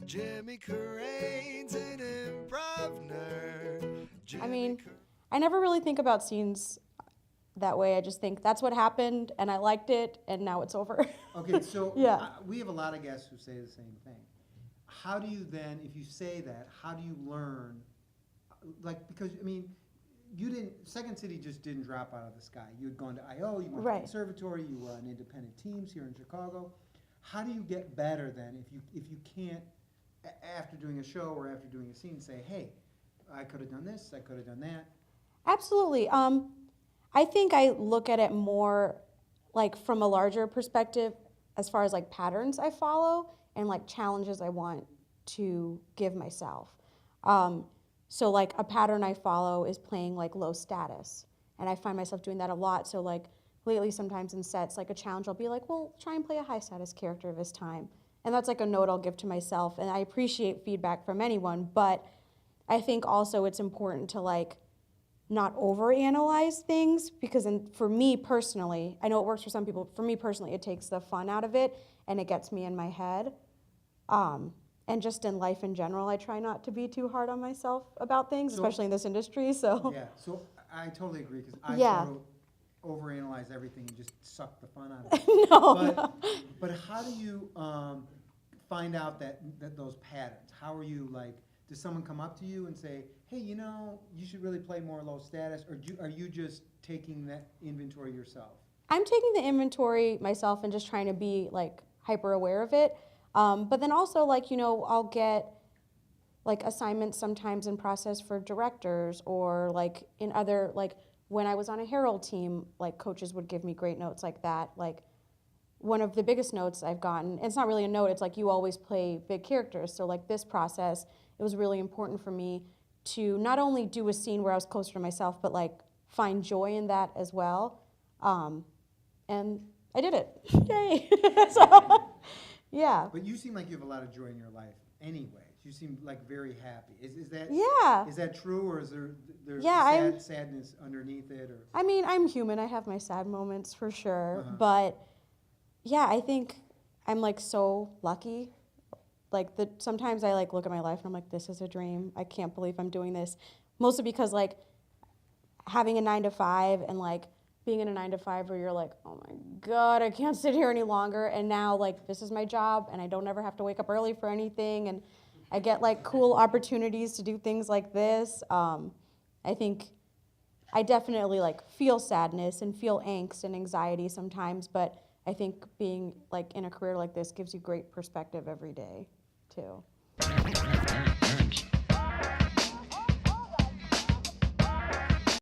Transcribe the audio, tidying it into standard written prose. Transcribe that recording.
Jimmy Carrane's an improv nerd. I mean, I never really think about scenes that way. I just think that's what happened, and I liked it, and now it's over. Okay, so Yeah. we have a lot of guests who say the same thing. How do you then, if you say that, how do you learn? Like, because, I mean, you didn't, Second City just didn't drop out of the sky. You had gone to I.O., you went to Right. the conservatory, you were on independent teams here in Chicago. How do you get better then if you can't, after doing a show or after doing a scene, say, hey, I could have done this, I could have done that? Absolutely. I think I look at it more like from a larger perspective as far as like patterns I follow and like challenges I want to give myself. So like a pattern I follow is playing like low status. And I find myself doing that a lot. So like lately sometimes in sets, like a challenge, I'll be like, well, try and play a high status character this time. And that's like a note I'll give to myself. And I appreciate feedback from anyone, but I think also it's important to like not overanalyze things because for me personally, I know it works for some people, for me personally, it takes the fun out of it and it gets me in my head. And just in life in general, I try not to be too hard on myself about things, especially in this industry, so. Yeah, so I totally agree, because I Yeah. sort of overanalyze everything and just suck the fun out of it. No. But how do you find out that those patterns? How are you, like, does someone come up to you and say, hey, you know, you should really play more low status, or are you just taking that inventory yourself? I'm taking the inventory myself and just trying to be like hyper aware of it. But then also like, you know, I'll get like assignments sometimes in process for directors or like in other, like when I was on a Herald team, like coaches would give me great notes like that. Like one of the biggest notes I've gotten, it's not really a note, it's like you always play big characters. So like this process, it was really important for me to not only do a scene where I was closer to myself, but like find joy in that as well. And I did it. Yay. So, yeah. But you seem like you have a lot of joy in your life anyways. You seem like very happy. Is that Yeah. Is that true, or is there Yeah, sadness underneath it? Or I mean, I'm human. I have my sad moments for sure. Uh-huh. But yeah, I think I'm like so lucky. Like sometimes I like look at my life and I'm like, this is a dream. I can't believe I'm doing this. Mostly because like having a 9-to-5 and like being in a 9-to-5 where you're like, oh my God, I can't sit here any longer. And now like this is my job and I don't ever have to wake up early for anything. And I get like cool opportunities to do things like this. I think I definitely like feel sadness and feel angst and anxiety sometimes, but I think being like in a career like this gives you great perspective every day too.